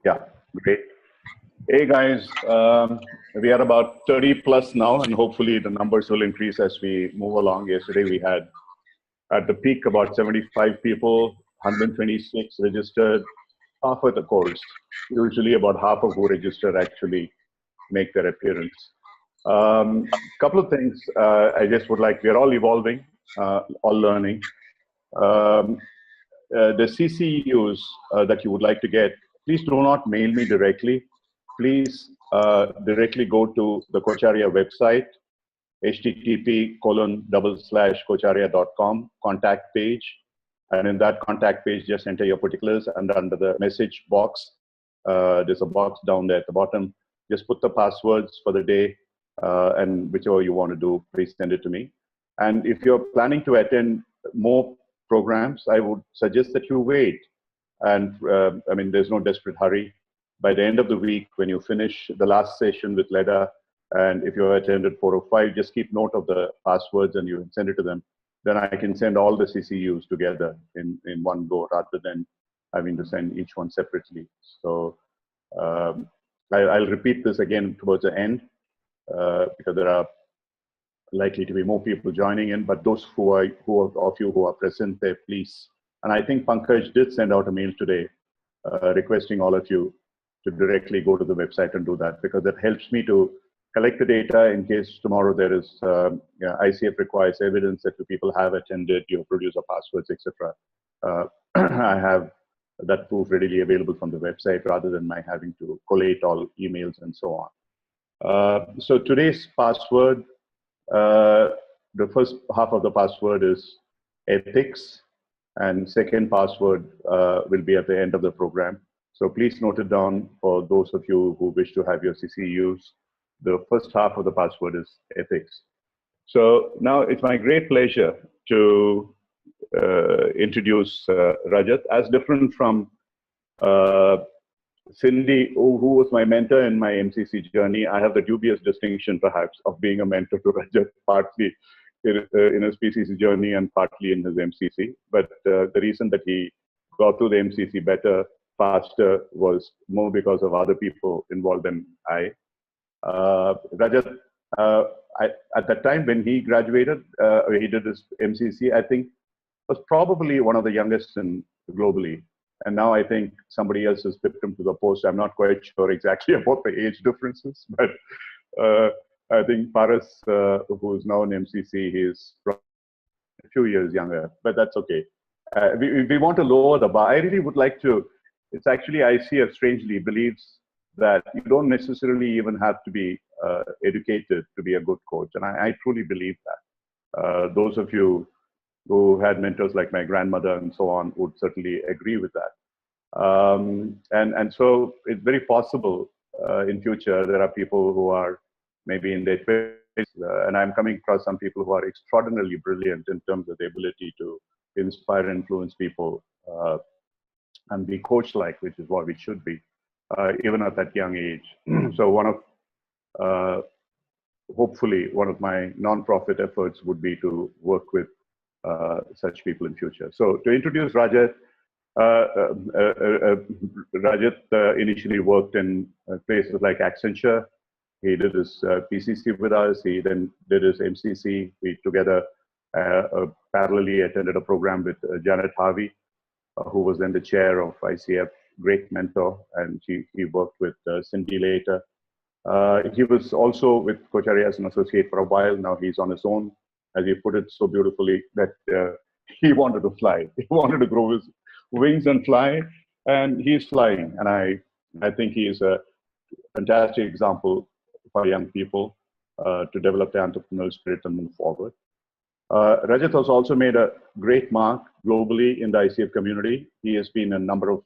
Yeah, great. Hey guys, we are about 30 plus now, and hopefully the numbers will increase as we move along. Yesterday we had at the peak about 75 people, 126 registered, half of the course. Usually about half of who register actually make their appearance. Couple of things I just would like, we're all evolving, all learning. The CCUs that you would like to get, please do not mail me directly. Please directly go to the Kocharia website, http://kocharia.com contact page. And in that contact page, just enter your particulars, and under the message box, there's a box down there at the bottom. Just put the passwords for the day, and whichever you want to do, please send it to me. And if you're planning to attend more programs, I would suggest that you wait. And I mean, there's no desperate hurry. By the end of the week, when you finish the last session with Leda, and if you attended 4 or 5, just keep note of the passwords and you send it to them. Then I can send all the CCUs together in one go, rather than having to send each one separately. So I'll repeat this again towards the end, because there are likely to be more people joining in, but those who of you who are present there, please. And I think Pankaj did send out a mail today requesting all of you to directly go to the website and do that, because that helps me to collect the data in case tomorrow there is, ICF requires evidence that the people have attended, you produce a passwords, etc. I have that proof readily available from the website rather than my having to collate all emails and so on. So today's password, the first half of the password is ethics, and second password will be at the end of the program. So please note it down for those of you who wish to have your CCUs. The first half of the password is ethics. So now it's my great pleasure to introduce Rajat. As different from Cindy, who was my mentor in my MCC journey, I have the dubious distinction, perhaps, of being a mentor to Rajat, partly in his PCC journey and partly in his MCC. But the reason that he got through the MCC better, faster, was more because of other people involved than I. Rajat, at that time when he graduated, he did his MCC, I think, was probably one of the youngest globally. And now I think somebody else has pipped him to the post. I'm not quite sure exactly about the age differences, but I think Paras, who is now in MCC, he's probably a few years younger, but that's okay. We want to lower the bar. I really would like to. It's actually, ICF strangely believes that you don't necessarily even have to be educated to be a good coach. And I truly believe that. Those of you who had mentors like my grandmother and so on would certainly agree with that. And so it's very possible in future there are people who are maybe in their 20s, and I'm coming across some people who are extraordinarily brilliant in terms of the ability to inspire and influence people and be coach-like, which is what we should be, even at that young age. So hopefully one of my non-profit efforts would be to work with such people in future. So to introduce Rajat, Rajat initially worked in places like Accenture. He did his PCC with us. He then did his MCC. We together parallelly attended a program with Janet Harvey, who was then the chair of ICF, great mentor, and he worked with Cindy later. He was also with Kocharia as an associate for a while. Now he's on his own, as he put it so beautifully, that he wanted to fly. He wanted to grow his wings and fly, and he's flying. And I think he is a fantastic example for young people to develop the entrepreneurial spirit and move forward. Rajat has also made a great mark globally in the ICF community. He has been in a number of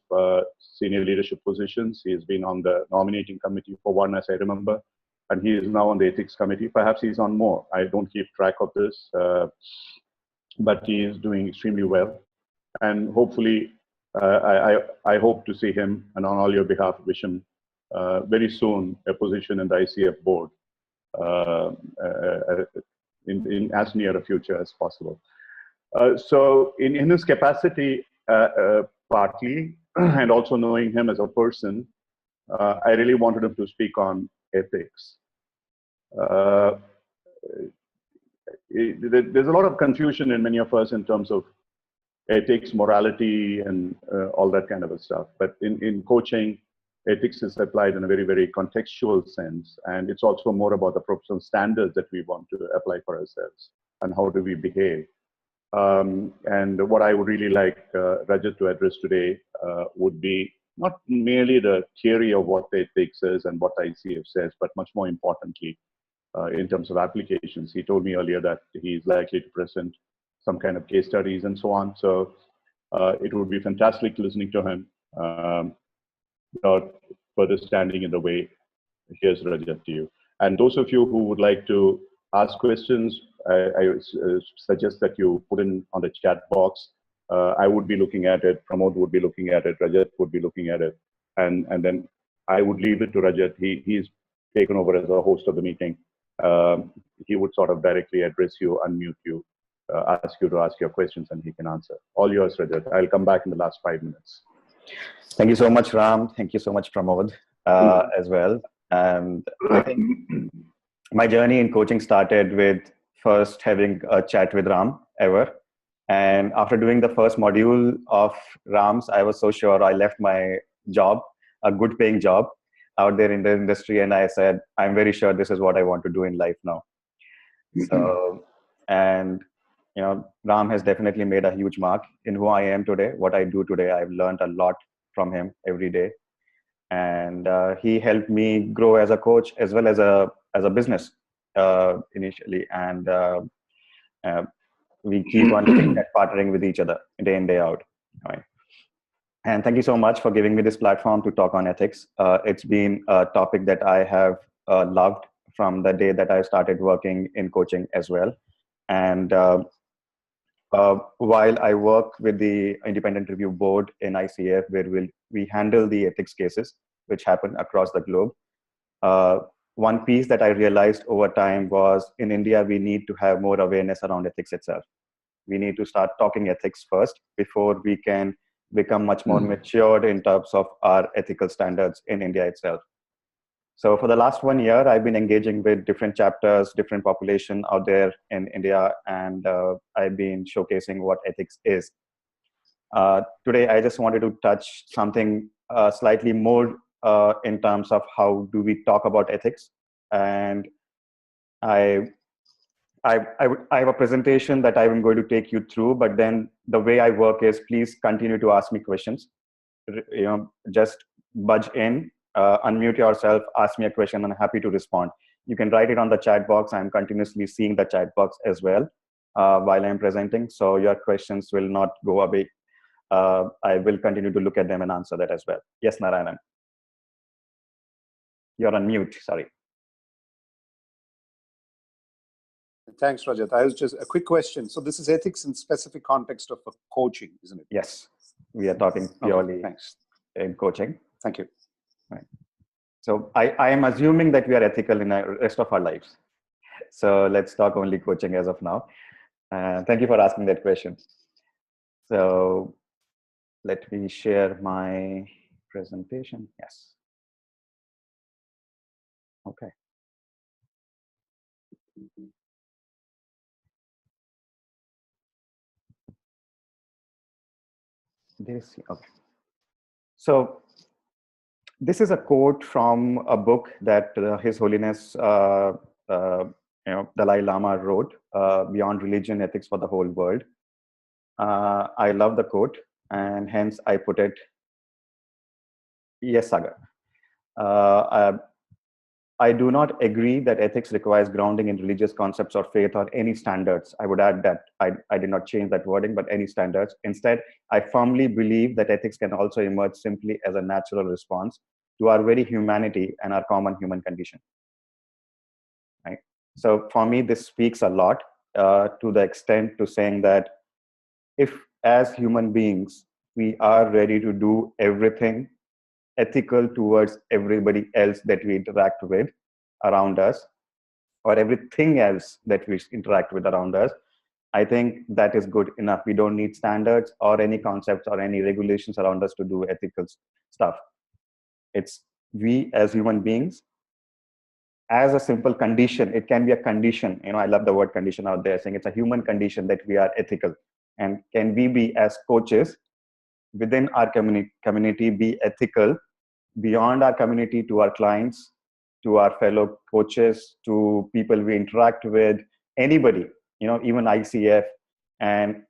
senior leadership positions. He has been on the nominating committee for one, as I remember, and he is now on the ethics committee. Perhaps he's on more. I don't keep track of this, but he is doing extremely well. And hopefully, I hope to see him, and on all your behalf, wish him very soon a position in the ICF board. In as near a future as possible. So in his capacity, partly, and also knowing him as a person, I really wanted him to speak on ethics. Uh, there's a lot of confusion in many of us in terms of ethics, morality, and all that kind of stuff. But in coaching, ethics is applied in a very, very contextual sense. And it's also more about the professional standards that we want to apply for ourselves and how do we behave. And what I would really like Rajat to address today would be not merely the theory of what ethics is and what ICF says, but much more importantly, in terms of applications. He told me earlier that he's likely to present some kind of case studies and so on. So it would be fantastic listening to him without further standing in the way. Here's Rajat to you. And those of you who would like to ask questions, I suggest that you put in on the chat box. I would be looking at it, Pramod would be looking at it, Rajat would be looking at it, and then I would leave it to Rajat. He's taken over as a host of the meeting. He would sort of directly address you, unmute you, ask you to ask your questions, and he can answer. All yours, Rajat. I'll come back in the last 5 minutes. Thank you so much, Ram. Thank you so much, Pramod, as well. And I think my journey in coaching started with first having a chat with Ram ever. And after doing the first module of Ram's, I was so sure. I left my job, a good paying job out there in the industry. And I said, I'm very sure this is what I want to do in life now. So, and, you know, Ram has definitely made a huge mark in who I am today, what I do today. I've learned a lot from him every day. And he helped me grow as a coach as well as a business initially. And we keep on looking at partnering with each other day in, day out. Right. And thank you so much for giving me this platform to talk on ethics. It's been a topic that I have loved from the day that I started working in coaching as well. And while I work with the Independent Review Board in ICF, where we handle the ethics cases which happen across the globe, one piece that I realized over time was in India, we need to have more awareness around ethics itself. We need to start talking ethics first before we can become much more matured in terms of our ethical standards in India itself. So for the last 1 year, I've been engaging with different chapters, different population out there in India, and I've been showcasing what ethics is. Today, I just wanted to touch something slightly more in terms of how do we talk about ethics. And I have a presentation that I'm going to take you through, but then the way I work is please continue to ask me questions. You know, just budge in, unmute yourself, ask me a question, and I'm happy to respond. You can write it on the chat box. I'm continuously seeing the chat box as well while I'm presenting. So your questions will not go away. I will continue to look at them and answer that as well. Yes, Narayanan. You're on mute, sorry. Thanks, Rajat. I was just a quick question. So this is ethics in specific context of coaching, isn't it? Yes, we are talking purely in coaching. Thank you. Right. So I am assuming that we are ethical in the rest of our lives. So let's talk only coaching as of now. Thank you for asking that question. So let me share my presentation. Yes. Okay. Okay. So this is a quote from a book that His Holiness Dalai Lama wrote, Beyond Religion, Ethics for the Whole World. I love the quote, and hence I put it. Yes, Sagar. I do not agree that ethics requires grounding in religious concepts or faith or any standards. I would add that I did not change that wording, but any standards. Instead, I firmly believe that ethics can also emerge simply as a natural response to our very humanity and our common human condition. Right? So for me, this speaks a lot to the extent to saying that if as human beings, we are ready to do everything ethical towards everybody else that we interact with around us, or everything else that we interact with around us, I think that is good enough. We don't need standards or any concepts or any regulations around us to do ethical stuff. It's we as human beings, as a simple condition, it can be a condition. I love the word condition out there, saying it's a human condition that we are ethical. And can we be, as coaches within our community, be ethical beyond our community, to our clients, to our fellow coaches, to people we interact with, anybody, even ICF. And,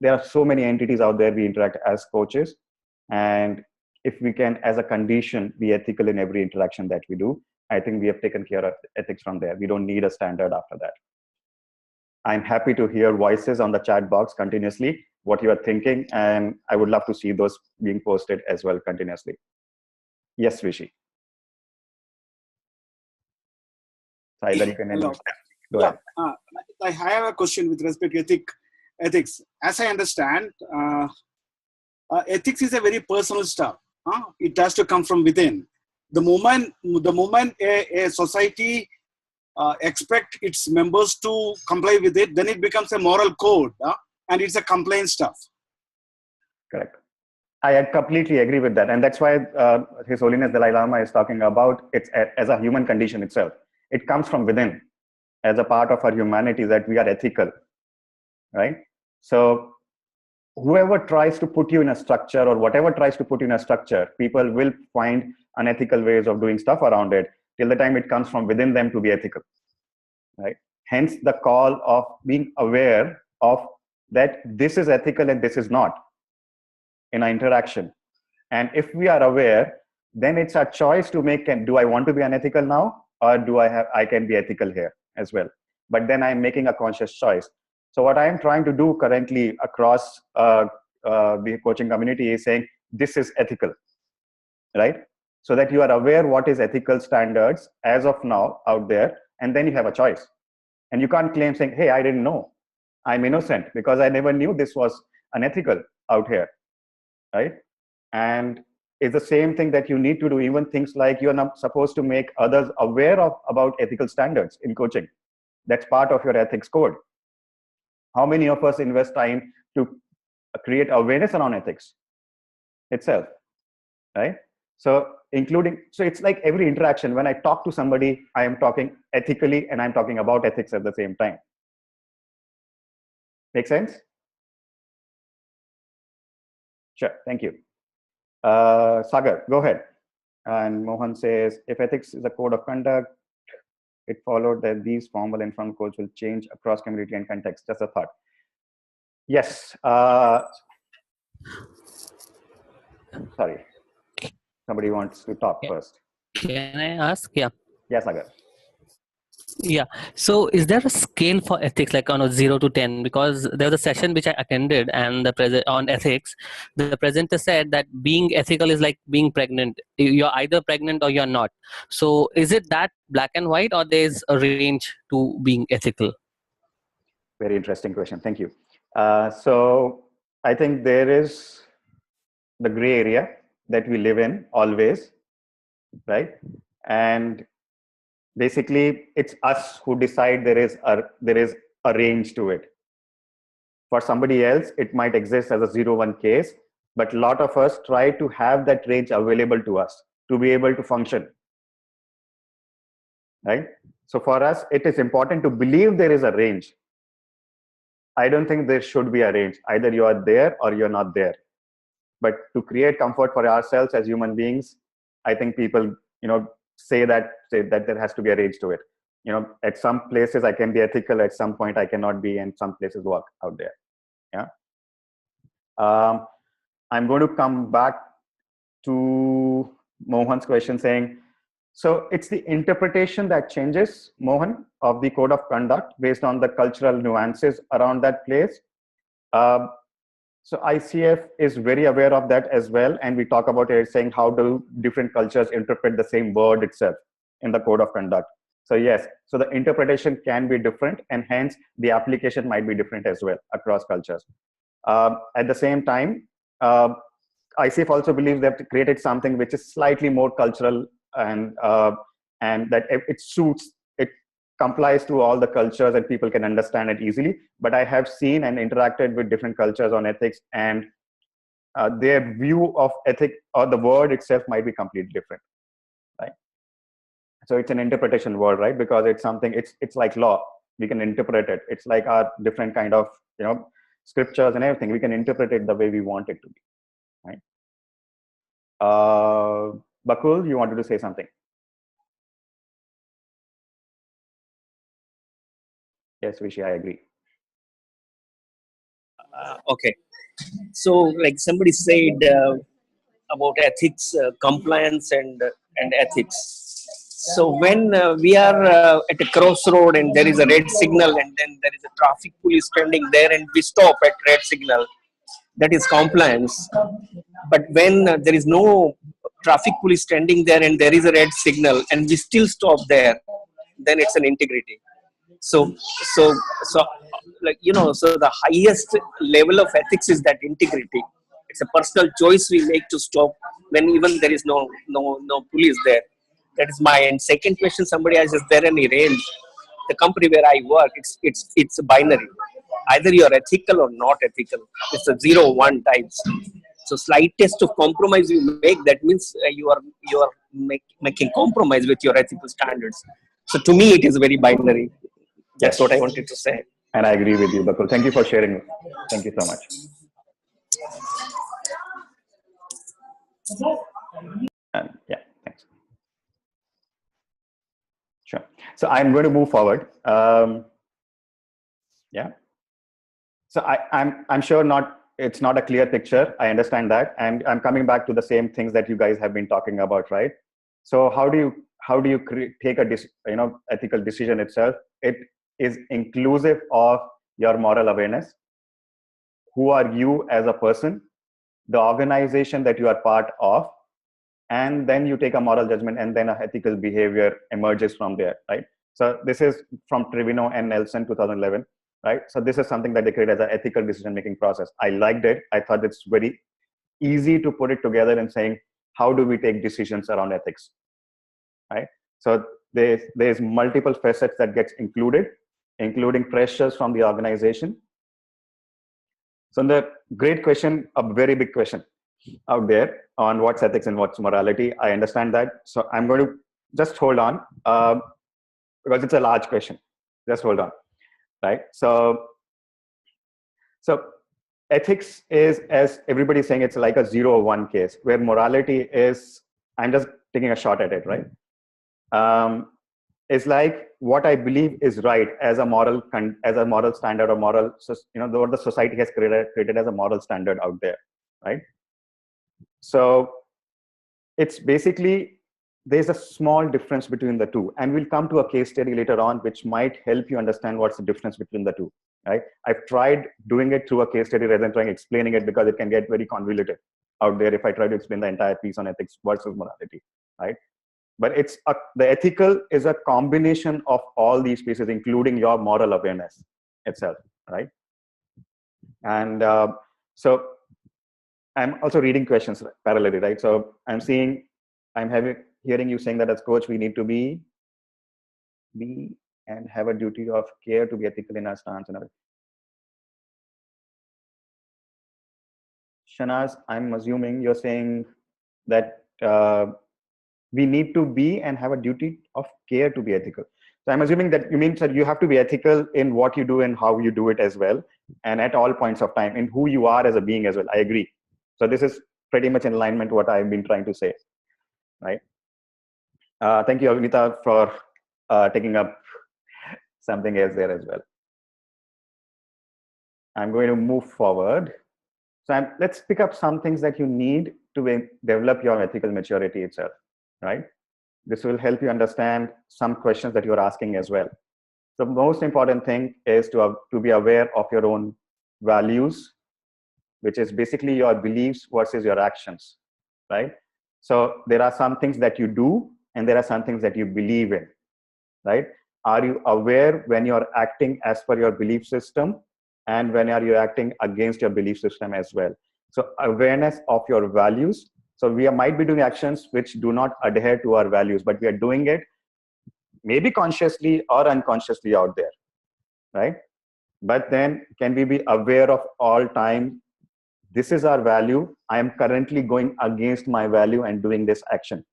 there are so many entities out there we interact as coaches. And if we can, as a condition, be ethical in every interaction that we do, I think we have taken care of ethics from there. We don't need a standard after that. I'm happy to hear voices on the chat box continuously, what you are thinking, and I would love to see those being posted as well continuously. Yes, Rishi. So either you can Hello. Go ahead. I have a question with respect to ethics. As I understand, ethics is a very personal stuff. It has to come from within. The moment a society expect its members to comply with it, then it becomes a moral code, and it's a complaint stuff. Correct. I completely agree with that, and that's why His Holiness Dalai Lama is talking about it as a human condition itself. It comes from within, as a part of our humanity, that we are ethical, right? So whoever tries to put you in a structure, or whatever tries to put you in a structure, people will find unethical ways of doing stuff around it till the time it comes from within them to be ethical, right? Hence the call of being aware of that this is ethical and this is not in our interaction. And if we are aware, then it's our choice to make, do I want to be unethical now, or do I can be ethical here as well? But then I'm making a conscious choice. So what I'm trying to do currently across the coaching community is saying, this is ethical, right? So that you are aware what is ethical standards as of now out there, and then you have a choice. And you can't claim saying, hey, I didn't know, I'm innocent because I never knew this was unethical out here, right? And it's the same thing that you need to do, even things like you're not supposed to make others aware of about ethical standards in coaching. That's part of your ethics code. How many of us invest time to create awareness around ethics itself, right? So it's like every interaction, when I talk to somebody, I am talking ethically and I'm talking about ethics at the same time. Make sense? Sure, thank you. Sagar, go ahead. And Mohan says, if ethics is a code of conduct, it followed that these formal and informal codes will change across community and context. Just a thought. Yes. Sorry. Somebody wants to talk first. Can I ask? Yeah. Yes, Sagar. Yeah. So is there a scale for ethics, like on a 0 to 10? Because there was a session which I attended, and on ethics, the presenter said that being ethical is like being pregnant. You're either pregnant or you're not. So is it that black and white, or there's a range to being ethical? Very interesting question. Thank you. So I think there is the gray area that we live in always, right? And basically, it's us who decide there is a range to it. For somebody else, it might exist as a 0-1 case, but a lot of us try to have that range available to us to be able to function, right? So for us, it is important to believe there is a range. I don't think there should be a range. Either you are there or you're not there. But to create comfort for ourselves as human beings, I think people, say that there has to be a range to it. At some places I can be ethical, at some point I cannot be, and some places work out there. Yeah. I'm going to come back to Mohan's question, saying, so it's the interpretation that changes, Mohan, of the code of conduct based on the cultural nuances around that place. So ICF is very aware of that as well. And we talk about it saying, how do different cultures interpret the same word itself in the code of conduct? So yes, so the interpretation can be different, and hence the application might be different as well across cultures. At the same time, ICF also believes they've created something which is slightly more cultural, and that it complies to all the cultures and people can understand it easily. But I have seen and interacted with different cultures on ethics, and their view of ethic or the word itself might be completely different. So it's an interpretation word, right? Because it's something, it's like law. We can interpret it. It's like our different kind of, scriptures and everything. We can interpret it the way we want it to be, right? Bakul, you wanted to say something? Yes, Vishy, I agree. Okay. So, like somebody said about ethics, compliance, and ethics. So, when we are at a crossroad and there is a red signal, and then there is a traffic police standing there, and we stop at red signal, that is compliance. But when there is no traffic police standing there and there is a red signal, and we still stop there, then it's an integrity. So, so, so, so the highest level of ethics is that integrity. It's a personal choice we make to stop when even there is no police there. That is my end. Second question, somebody asked, is there any range? The company where I work, it's a binary. Either you are ethical or not ethical. It's a 0-1 types. So slightest of compromise you make, that means you are making compromise with your ethical standards. So to me, it is very binary. That's Yes. what I wanted to say. And I agree with you, Bakul. Thank you for sharing. Thank you so much. And yeah, thanks. Sure. So I'm going to move forward. Yeah. So I'm sure it's not a clear picture. I understand that, and I'm coming back to the same things that you guys have been talking about, right? So how do you take a ethical decision itself? It is inclusive of your moral awareness. Who are you as a person? The organization that you are part of, and then you take a moral judgment, and then a ethical behavior emerges from there, right? So this is from Trevino and Nelson, 2011, right? So this is something that they create as an ethical decision-making process. I liked it. I thought it's very easy to put it together and saying, how do we take decisions around ethics, right? So there's multiple facets that gets included, including pressures from the organization. So the great question, a very big question out there on what's ethics and what's morality. I understand that. So I'm going to just hold on because it's a large question. Just hold on, right? So ethics is, as everybody's saying, it's like a 0-1 case where morality is, I'm just taking a shot at it, right? It's like what I believe is right as a moral standard or moral, what the society has created as a moral standard out there, right? So it's basically, there's a small difference between the two, and we'll come to a case study later on which might help you understand what's the difference between the two, right? I've tried doing it through a case study rather than trying explaining it, because it can get very convoluted out there if I try to explain the entire piece on ethics versus morality, right? But the ethical is a combination of all these pieces, including your moral awareness itself, right? And so I'm also reading questions parallelly, right? So I'm hearing you saying that as coach, we need to be and have a duty of care to be ethical in our stance and everything. Shanaz, I'm assuming you're saying that we need to be and have a duty of care to be ethical. So I'm assuming that you mean that you have to be ethical in what you do and how you do it as well, and at all points of time, in who you are as a being as well. I agree. So this is pretty much in alignment to what I've been trying to say, right? Thank you, Avinita, for taking up something else there as well. I'm going to move forward. So let's pick up some things that you need to develop your ethical maturity itself, right? This will help you understand some questions that you're asking as well. The most important thing is to be aware of your own values, which is basically your beliefs versus your actions, right? So there are some things that you do and there are some things that you believe in, right? Are you aware when you're acting as per your belief system, and when are you acting against your belief system as well? So awareness of your values. So we might be doing actions which do not adhere to our values, but we are doing it maybe consciously or unconsciously out there, right? But then can we be aware of all time, this is our value, I am currently going against my value and doing this action.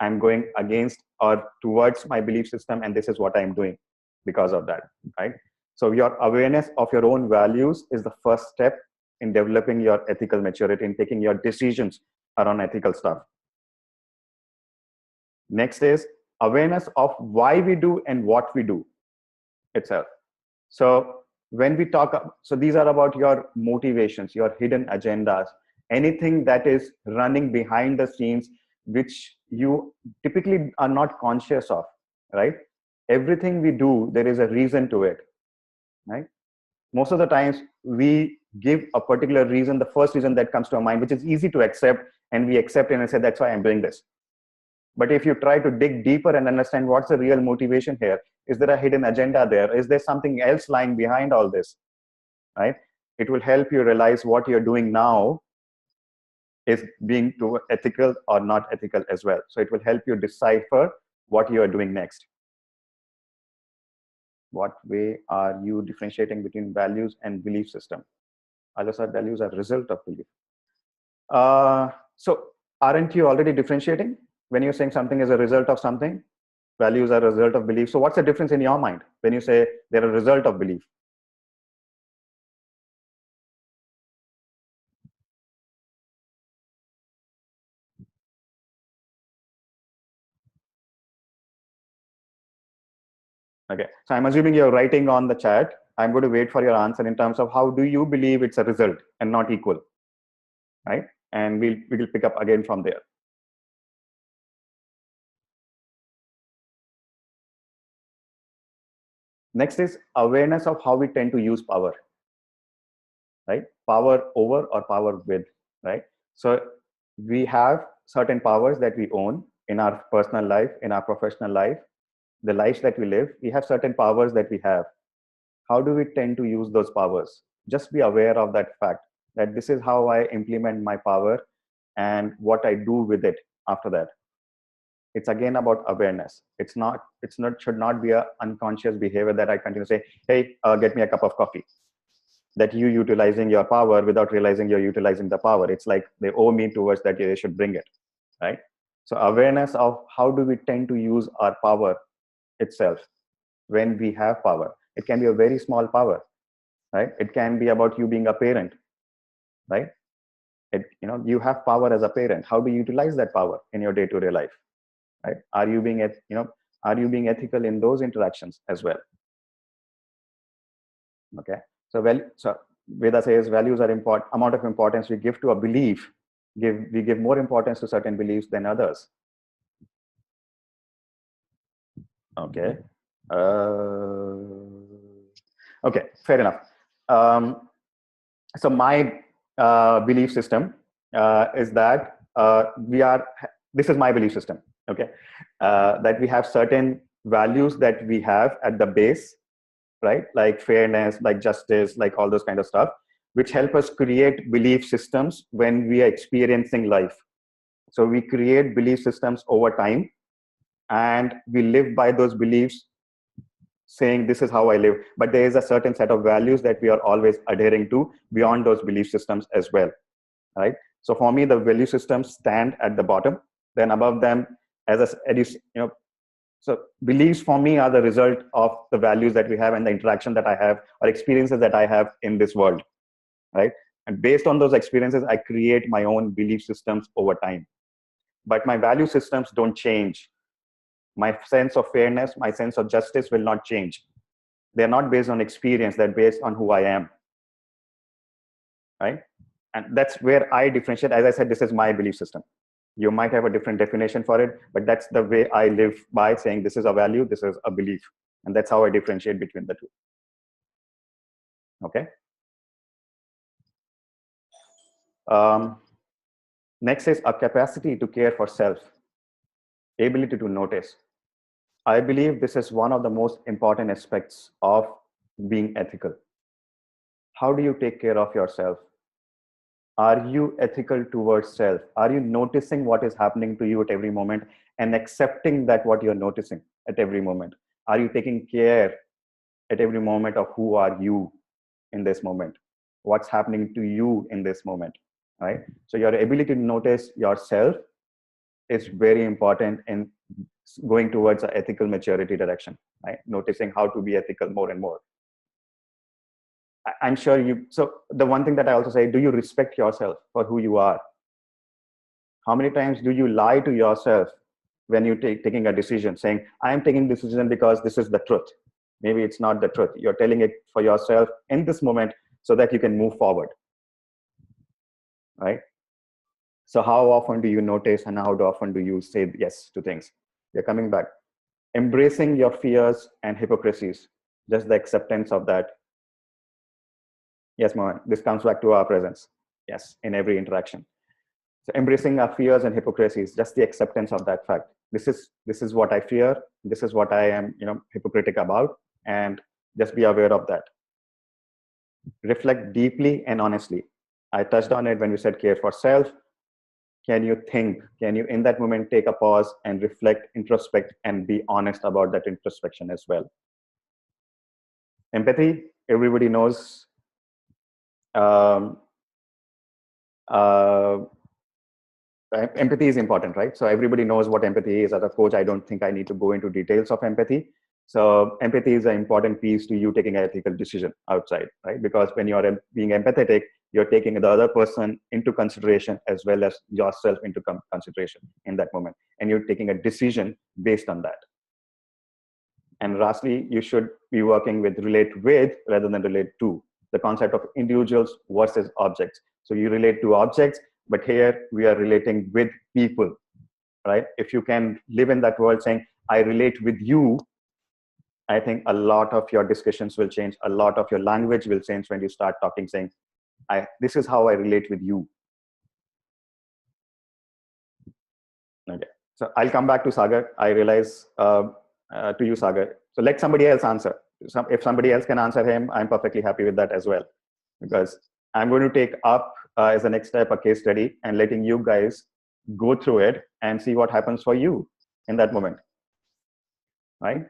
I'm going against or towards my belief system, and this is what I'm doing because of that, right? So your awareness of your own values is the first step in developing your ethical maturity, in taking your decisions around ethical stuff. Next is awareness of why we do and what we do itself. So when we talk, so these are about your motivations, your hidden agendas, anything that is running behind the scenes, which you typically are not conscious of, right? Everything we do, there is a reason to it, right? Most of the times we give a particular reason, the first reason that comes to our mind, which is easy to accept, and we accept it and say, that's why I'm doing this. But if you try to dig deeper and understand what's the real motivation here, is there a hidden agenda there? Is there something else lying behind all this, right? It will help you realize what you're doing now is being too ethical or not ethical as well. So it will help you decipher what you are doing next. What way are you differentiating between values and belief system? Others are values are result of belief. So aren't you already differentiating? When you're saying something is a result of something, values are a result of belief. So what's the difference in your mind when you say they're a result of belief? Okay, so I'm assuming you're writing on the chat. I'm going to wait for your answer in terms of how do you believe it's a result and not equal, right? And we will pick up again from there. Next is awareness of how we tend to use power, right? Power over or power with, right? So we have certain powers that we own in our personal life, in our professional life, the lives that we live. We have certain powers that we have. How do we tend to use those powers? Just be aware of that fact, that this is how I implement my power and what I do with it after that. It's again about awareness. Should not be an unconscious behavior that I continue to say, hey, get me a cup of coffee. That you utilizing your power without realizing you're utilizing the power. It's like they owe me towards that, they should bring it, right? So awareness of how do we tend to use our power itself when we have power. It can be a very small power, right? It can be about you being a parent, right? You have power as a parent. How do you utilize that power in your day-to-day life, right? Are you being ethical in those interactions as well? Okay, so Veda says values are important. Amount of importance we give to a belief, we give more importance to certain beliefs than others. Okay. Okay, fair enough. So my belief system is that this is my belief system, okay? That we have certain values that we have at the base, right? Like fairness, like justice, like all those kind of stuff, which help us create belief systems when we are experiencing life. So we create belief systems over time, and we live by those beliefs, saying this is how I live. But there is a certain set of values that we are always adhering to beyond those belief systems as well, right? So for me, the value systems stand at the bottom. Then above them, so beliefs for me are the result of the values that we have and the interaction that I have or experiences that I have in this world, right? And based on those experiences, I create my own belief systems over time. But my value systems don't change. My sense of fairness, my sense of justice will not change. They're not based on experience, they're based on who I am, right? And that's where I differentiate. As I said, this is my belief system. You might have a different definition for it, but that's the way I live by, saying this is a value, this is a belief. And that's how I differentiate between the two. Okay. Next is a capacity to care for self, ability to notice. I believe this is one of the most important aspects of being ethical. How do you take care of yourself? Are you ethical towards self? Are you noticing what is happening to you at every moment and accepting that what you're noticing at every moment? Are you taking care at every moment of who are you in this moment? What's happening to you in this moment, right? So your ability to notice yourself is very important in going towards an ethical maturity direction, right? Noticing how to be ethical more and more. I'm sure you, so the one thing that I also say, do you respect yourself for who you are? How many times do you lie to yourself when you're taking a decision, saying, I am taking this decision because this is the truth? Maybe it's not the truth. You're telling it for yourself in this moment so that you can move forward, right? So how often do you notice and how often do you say yes to things? You're coming back. Embracing your fears and hypocrisies, just the acceptance of that. Yes, Mohan, this comes back to our presence. Yes, in every interaction. So embracing our fears and hypocrisies, just the acceptance of that fact. This is what I fear. This is what I am, hypocritic about, and just be aware of that. Reflect deeply and honestly. I touched on it when you said care for self. Can you think? Can you, in that moment, take a pause and reflect, introspect, and be honest about that introspection as well? Empathy, everybody knows. Empathy is important, right? So everybody knows what empathy is. As a coach, I don't think I need to go into details of empathy. So empathy is an important piece to you taking an ethical decision outside, right? Because when you're being empathetic, you're taking the other person into consideration as well as yourself into consideration in that moment. And you're taking a decision based on that. And lastly, you should be working with relate with rather than relate to. The concept of individuals versus objects. So you relate to objects, but here we are relating with people, right? If you can live in that world saying, I relate with you, I think a lot of your discussions will change. A lot of your language will change when you start talking, saying, this is how I relate with you. Okay, so I'll come back to Sagar. I realize to you, Sagar. So let somebody else answer. If somebody else can answer him, I'm perfectly happy with that as well. Because I'm going to take up as the next step a case study and letting you guys go through it and see what happens for you in that moment, right?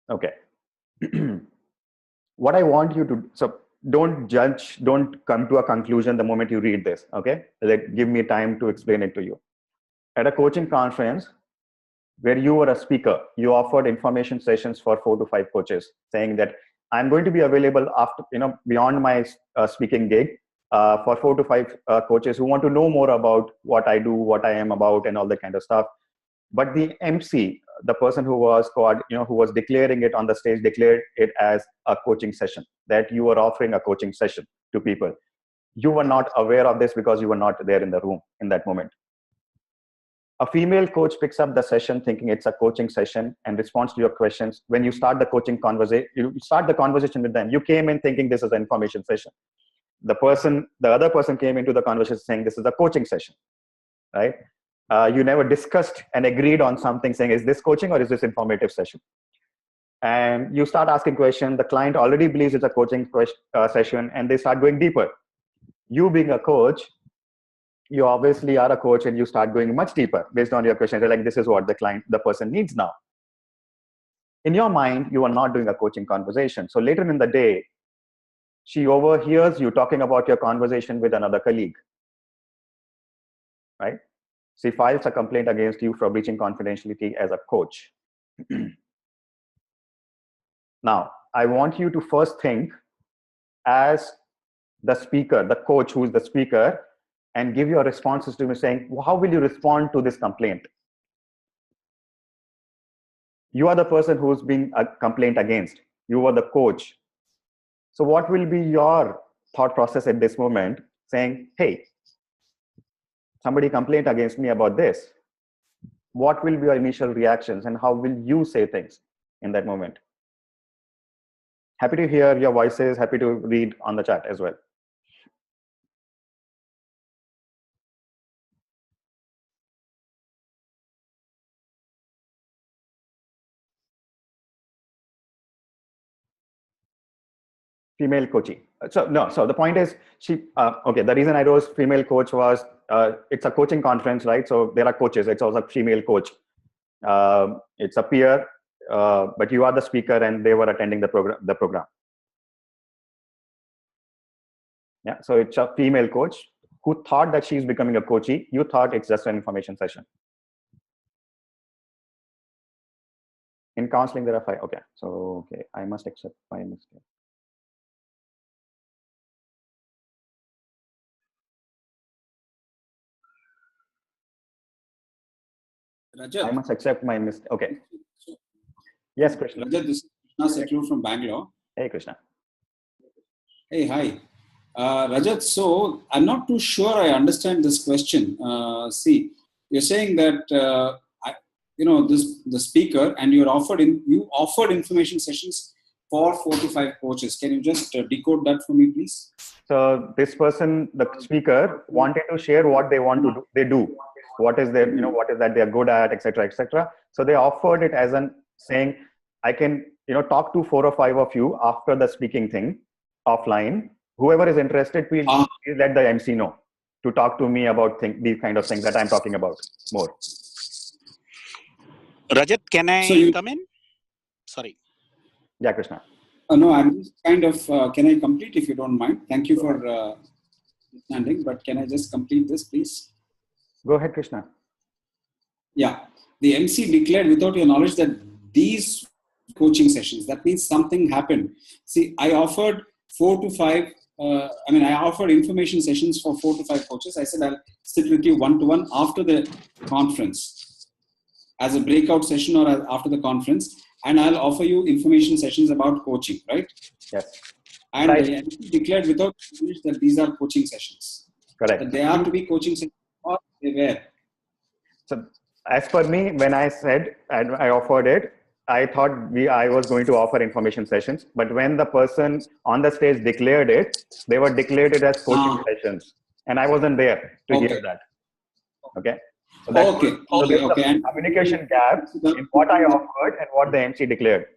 Okay. What I want you to, so don't judge, don't come to a conclusion the moment you read this, okay? Give me time to explain it to you. At a coaching conference, where you were a speaker, you offered information sessions for 4 to 5 coaches, saying that I'm going to be available after, beyond my speaking gig for 4 to 5 coaches who want to know more about what I do, what I am about, and all that kind of stuff. But the MC, the person who was who was declaring it on the stage, declared it as a coaching session, that you were offering a coaching session to people. You were not aware of this because you were not there in the room in that moment. A female coach picks up the session thinking it's a coaching session and responds to your questions. When you start the coaching conversation, you start the conversation with them. You came in thinking this is an information session. The other person came into the conversation saying this is a coaching session, right? You never discussed and agreed on something saying, is this coaching or is this informative session? And you start asking questions. The client already believes it's a coaching session and they start going deeper. You being a coach, you obviously are a coach and you start going much deeper based on your questions. You're like, this is what the person needs now. In your mind, you are not doing a coaching conversation. So later in the day, she overhears you talking about your conversation with another colleague, right? She files a complaint against you for breaching confidentiality as a coach. Now, I want you to first think as the speaker, the coach who is the speaker, and give your responses to me saying, well, how will you respond to this complaint? You are the person who's being a complaint against. You are the coach. So what will be your thought process at this moment saying, hey, somebody complained against me about this. What will be your initial reactions and how will you say things in that moment? Happy to hear your voices, happy to read on the chat as well. Female coaching. So the point is okay, the reason I chose female coach was it's a coaching conference, right? So there are coaches, it's also a female coach. It's a peer, but you are the speaker and they were attending the program. Yeah, so it's a female coach who thought that she's becoming a coachee. You thought it's just an information session. In counseling, there are 5. Okay, so okay, I must accept my mistake. Rajat. I must accept my mistake. Okay. Yes, Krishna. Rajat, this is Krishna Setlu from Bangalore. Hey, Krishna. Hey, hi. Rajat, so I'm not too sure I understand this question. See, you're saying that the speaker, and you offered information sessions for 4 to 5 coaches. Can you just decode that for me, please? So this person, the speaker, wanted to share what they want to do. They do. What is their, what is that they are good at, etc., etc. So they offered it as an saying, I can, talk to 4 or 5 of you after the speaking thing offline. Whoever is interested, please let the MC know to talk to me about these kind of things that I'm talking about more. Rajat, can I come in? Sorry. Yeah, Krishna. No, I'm just kind of, can I complete if you don't mind? Thank you for understanding, but can I just complete this, please? Go ahead, Krishna. Yeah. The MC declared without your knowledge that these coaching sessions, that means something happened. See, I offered 4 to 5, I offered information sessions for 4 to 5 coaches. I said, I'll sit with you one-to-one after the conference as a breakout session or after the conference. And I'll offer you information sessions about coaching, right? Yes. And I declared without knowledge that these are coaching sessions. Correct. That they are to be coaching sessions or they were. So as per me, when I said and I offered it, I thought I was going to offer information sessions. But when the person on the stage declared it, they were declared it as coaching sessions. And I wasn't there to hear that. Okay. So there's a communication gap in what I offered and what the MC declared.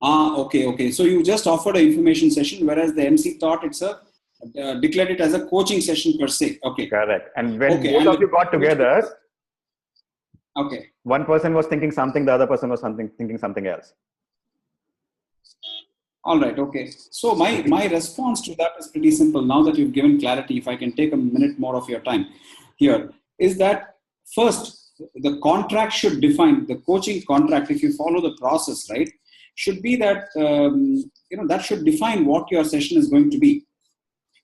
Okay. So you just offered an information session, whereas the MC thought it's declared it as a coaching session per se. Okay. Correct. And when both of you got together, one person was thinking something, the other person was thinking something else. All right. Okay. So my response to that is pretty simple. Now that you've given clarity, if I can take a minute more of your time here, is that first, the contract should define, the coaching contract, if you follow the process, right, should be that, that should define what your session is going to be.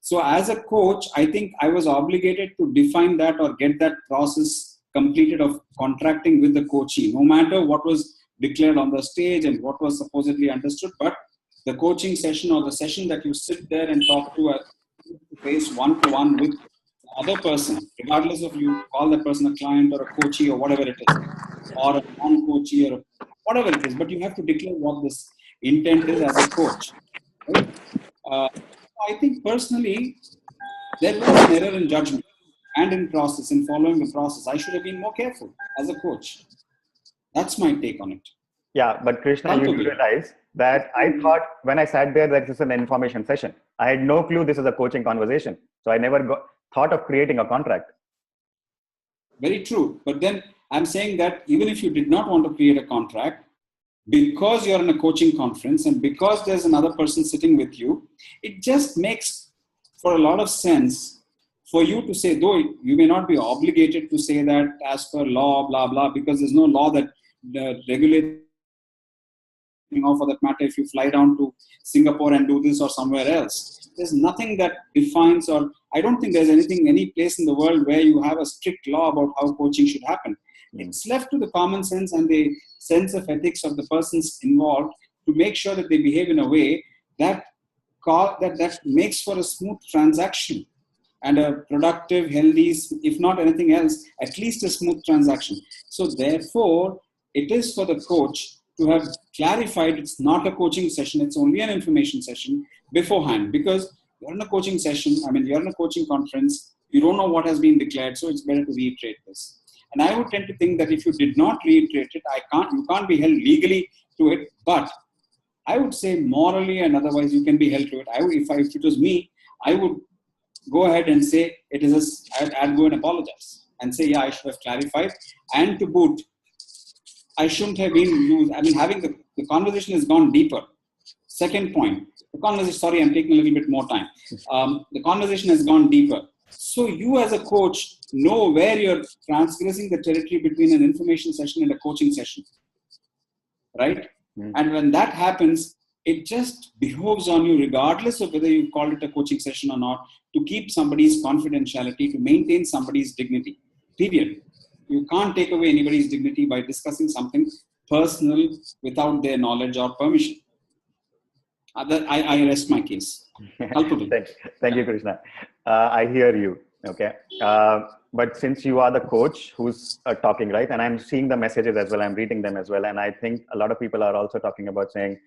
So as a coach, I think I was obligated to define that or get that process completed of contracting with the coachee, no matter what was declared on the stage and what was supposedly understood. But the coaching session or the session that you sit there and talk to face one-to-one with the other person, regardless of you call that person a client or a coachee or whatever it is, or a non-coachee or whatever it is, but you have to declare what this intent is as a coach. Right? I think personally, there was an error in judgment and in process, in following the process. I should have been more careful as a coach. That's my take on it. Yeah, but Krishna, you realize that I thought when I sat there that this is an information session. I had no clue this is a coaching conversation. So I never thought of creating a contract. Very true. But then I'm saying that even if you did not want to create a contract, because you're in a coaching conference and because there's another person sitting with you, it just makes for a lot of sense for you to say, though you may not be obligated to say that as per law, blah, blah, because there's no law that regulates, for that matter, if you fly down to Singapore and do this or somewhere else. There's nothing that defines, or I don't think there's any place in the world where you have a strict law about how coaching should happen. It's left to the common sense and the sense of ethics of the persons involved to make sure that they behave in a way that makes for a smooth transaction and a productive, healthy, if not anything else, at least a smooth transaction. So therefore, it is for the coach to have clarified it's not a coaching session, it's only an information session beforehand, because you're in a coaching session, you're in a coaching conference, you don't know what has been declared, so it's better to reiterate this. And I would tend to think that if you did not reiterate it, you can't be held legally to it, but I would say morally and otherwise you can be held to it. If it was me, I would go ahead and say I'd go and apologize and say, yeah, I should have clarified. And to boot, I shouldn't have been used. Having the conversation has gone deeper. Second point, the conversation, sorry, I'm taking a little bit more time. The conversation has gone deeper. So you as a coach know where you're transgressing the territory between an information session and a coaching session, right? And when that happens, it just behoves on you, regardless of whether you call it a coaching session or not, to keep somebody's confidentiality, to maintain somebody's dignity, period. You can't take away anybody's dignity by discussing something personal without their knowledge or permission. I rest my case. Thank you, Krishna. I hear you. Okay. But since you are the coach who's talking, right? And I'm seeing the messages as well. I'm reading them as well. And I think a lot of people are also talking about saying,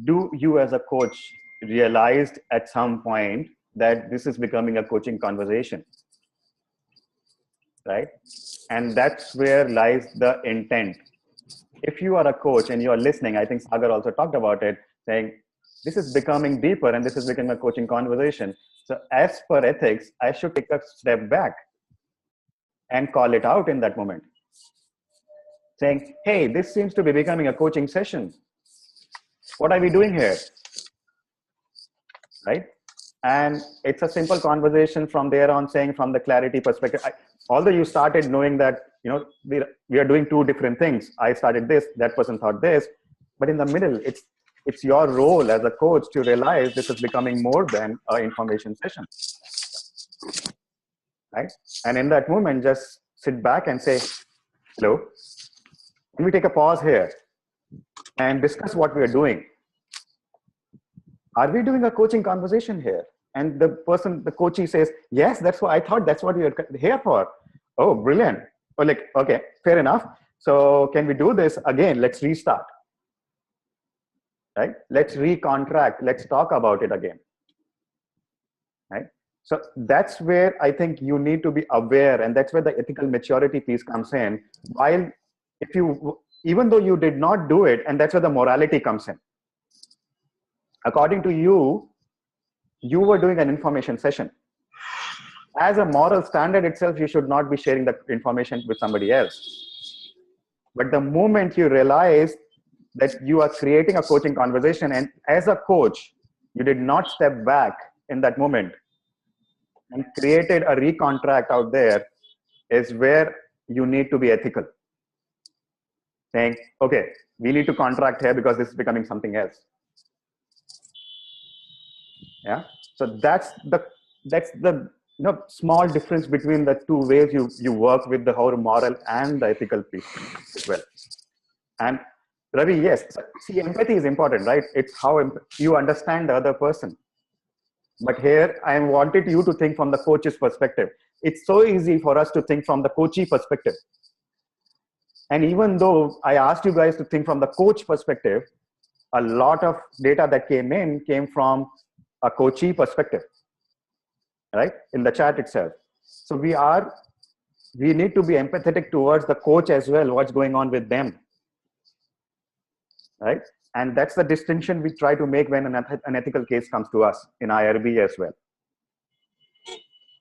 do you as a coach realized at some point that this is becoming a coaching conversation, right? And that's where lies the intent. If you are a coach and you are listening, I think Sagar also talked about it, saying, this is becoming deeper and this is becoming a coaching conversation. So as per ethics, I should take a step back and call it out in that moment. Saying, hey, this seems to be becoming a coaching session. What are we doing here? Right? And it's a simple conversation from there on, saying from the clarity perspective, although you started knowing that, you know, we are doing two different things. I started this, that person thought this, but in the middle, it's your role as a coach to realize this is becoming more than an information session, right? And in that moment, just sit back and say, hello, can we take a pause here and discuss what we are doing? Are we doing a coaching conversation here? And the coachee says, yes, that's what I thought. That's what we are here for. Oh, brilliant. Oh, like, okay, fair enough. So can we do this again? Let's restart. Right? Let's recontract. Let's talk about it again. Right? So that's where I think you need to be aware, and that's where the ethical maturity piece comes in. While even though you did not do it, and that's where the morality comes in. According to you, you were doing an information session. As a moral standard itself, you should not be sharing the information with somebody else. But the moment you realize that you are creating a coaching conversation, and as a coach, you did not step back in that moment and created a recontract out there, is where you need to be ethical. Saying, okay, we need to contract here because this is becoming something else. Yeah. So that's the small difference between the two ways you work with the whole moral and the ethical piece as well. And Ravi, yes, see, empathy is important, right? It's how you understand the other person. But here I wanted you to think from the coach's perspective. It's so easy for us to think from the coachee perspective. And even though I asked you guys to think from the coach perspective, a lot of data that came from a coachee perspective, right? In the chat itself. So we need to be empathetic towards the coach as well, what's going on with them, right? And that's the distinction we try to make when an ethical case comes to us in IRB as well,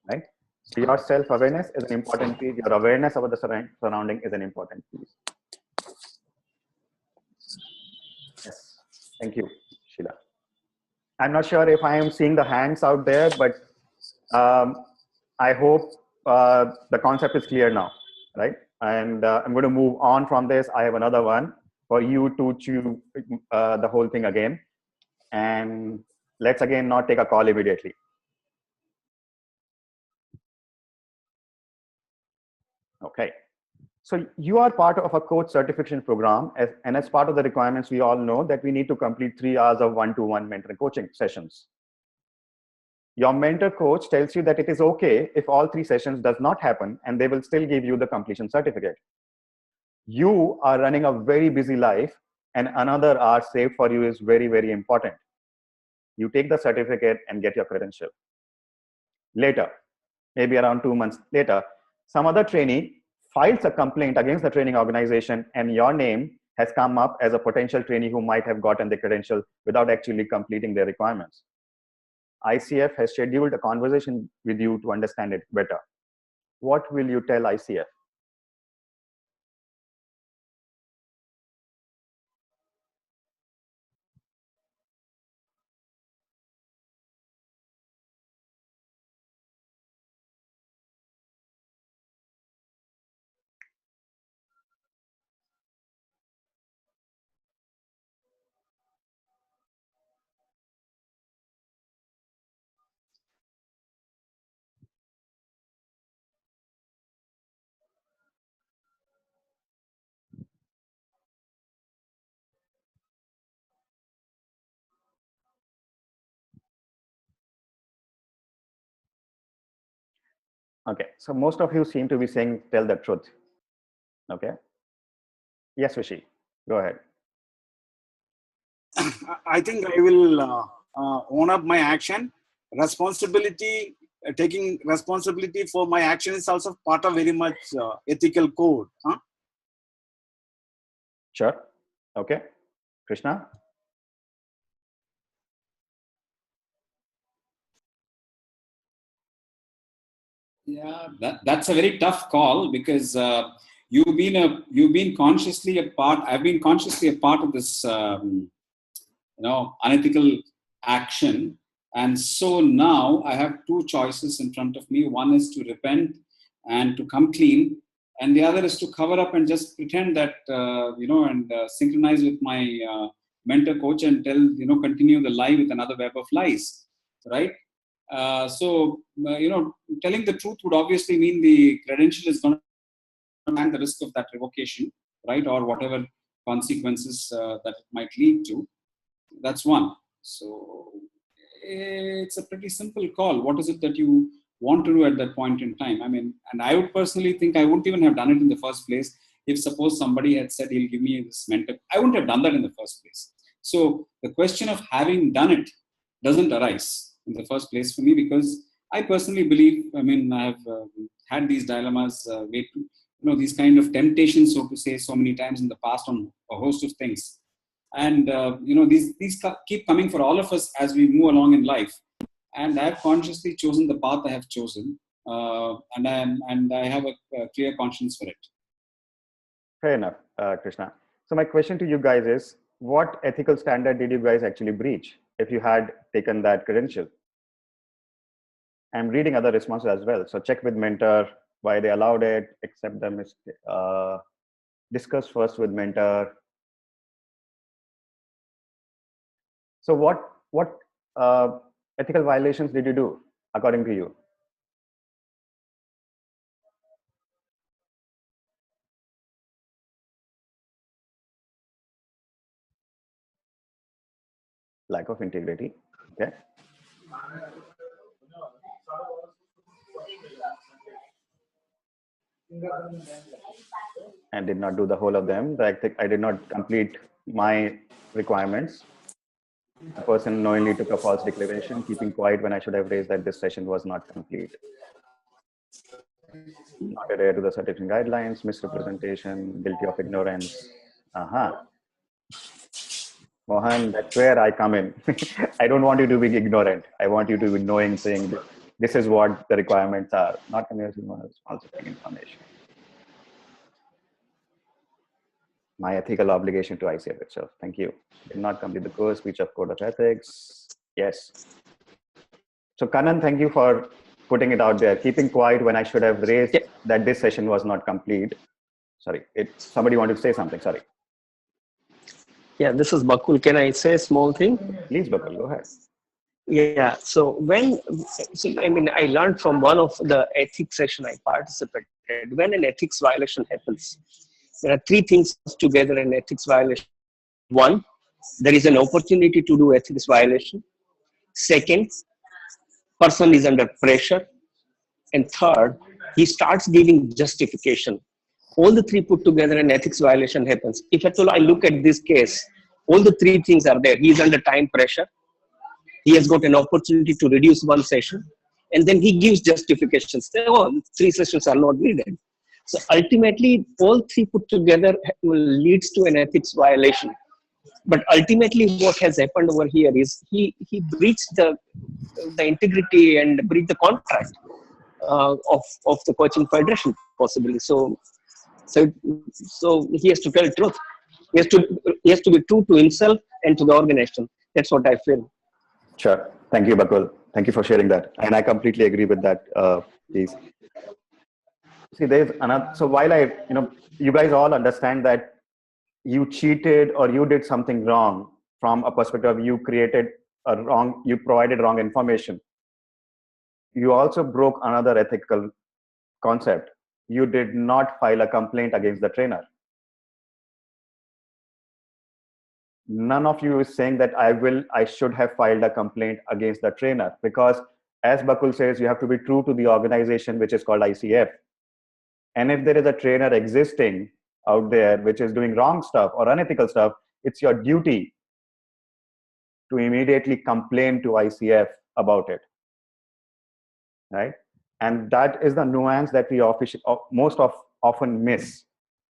right? So your self-awareness is an important piece. Your awareness about the surrounding is an important piece. Yes, thank you, Sheila. I'm not sure if I am seeing the hands out there, but I hope the concept is clear now, right? And I'm going to move on from this. I have another one for you to chew the whole thing again. And let's again not take a call immediately. Okay. So you are part of a coach certification program, and as part of the requirements, we all know that we need to complete 3 hours of one-to-one mentor coaching sessions. Your mentor coach tells you that it is okay if all 3 sessions does not happen, and they will still give you the completion certificate. You are running a very busy life, and another hour saved for you is very, very important. You take the certificate and get your credential. Later, maybe around 2 months later, some other trainee files a complaint against the training organization, and your name has come up as a potential trainee who might have gotten the credential without actually completing their requirements. ICF has scheduled a conversation with you to understand it better. What will you tell ICF? Okay, so most of you seem to be saying tell the truth. Okay. Yes, Rishi, go ahead. I think I will own up my action. Responsibility, taking responsibility for my action is also part of very much ethical code. Huh? Sure. Okay. Krishna? Yeah, that's a very tough call because you've been consciously a part. I've been consciously a part of this unethical action, and so now I have two choices in front of me. One is to repent and to come clean, and the other is to cover up and just pretend that and synchronize with my mentor coach and continue the lie with another web of lies, right? Telling the truth would obviously mean the credential is going to and the risk of that revocation, right, or whatever consequences that it might lead to. That's one. So it's a pretty simple call. What is it that you want to do at that point in time? I mean, and I would personally think I wouldn't even have done it in the first place. If suppose somebody had said he'll give me this mentor, I wouldn't have done that in the first place. So the question of having done it doesn't arise in the first place for me, because I personally believe, I mean, I have had these dilemmas, these kind of temptations, so to say, so many times in the past on a host of things. And these keep coming for all of us as we move along in life. And I have consciously chosen the path I have chosen, and I have a clear conscience for it. Fair enough, Krishna. So my question to you guys is, what ethical standard did you guys actually breach if you had taken that credential? I'm reading other responses as well. So check with mentor why they allowed it, accept the mistake, discuss first with mentor. So what ethical violations did you do according to you? Lack of integrity. Okay. And did not do the whole of them. I did not complete my requirements. The person knowingly took a false declaration, keeping quiet when I should have raised that this session was not complete. Not adhere to the certification guidelines, misrepresentation, guilty of ignorance. Mohan, that's where I come in. I don't want you to be ignorant. I want you to be knowing, saying this is what the requirements are, not communicating responsible information. My ethical obligation to ICF itself. Thank you. Did not complete the course, breach of code of ethics. Yes. So Kanan, thank you for putting it out there. Keeping quiet when I should have raised that this session was not complete. Sorry, somebody wanted to say something. Sorry. Yeah, this is Bakul. Can I say a small thing? Please, Bakul, go ahead. Yeah, so I learned from one of the ethics session I participated. When an ethics violation happens, there are three things together in ethics violation. One, there is an opportunity to do ethics violation. Second, person is under pressure. And third, he starts giving justification. All the three put together, an ethics violation happens. If at all I look at this case, all the three things are there. He is under time pressure. He has got an opportunity to reduce one session. And then he gives justifications. Oh, 3 sessions are not needed. So ultimately, all three put together leads to an ethics violation. But ultimately, what has happened over here is he breached the integrity and breached the contract of the coaching federation, possibly. So he has to tell the truth. He has to be true to himself and to the organization. That's what I feel. Sure. Thank you, Bakul. Thank you for sharing that. And I completely agree with that, please. See, there's another, so while you guys all understand that you cheated or you did something wrong from a perspective of you provided wrong information. You also broke another ethical concept. You did not file a complaint against the trainer. None of you is saying that I should have filed a complaint against the trainer, because as Bakul says, you have to be true to the organization, which is called ICF. And if there is a trainer existing out there which is doing wrong stuff or unethical stuff, it's your duty to immediately complain to ICF about it, right? And that is the nuance that we often miss.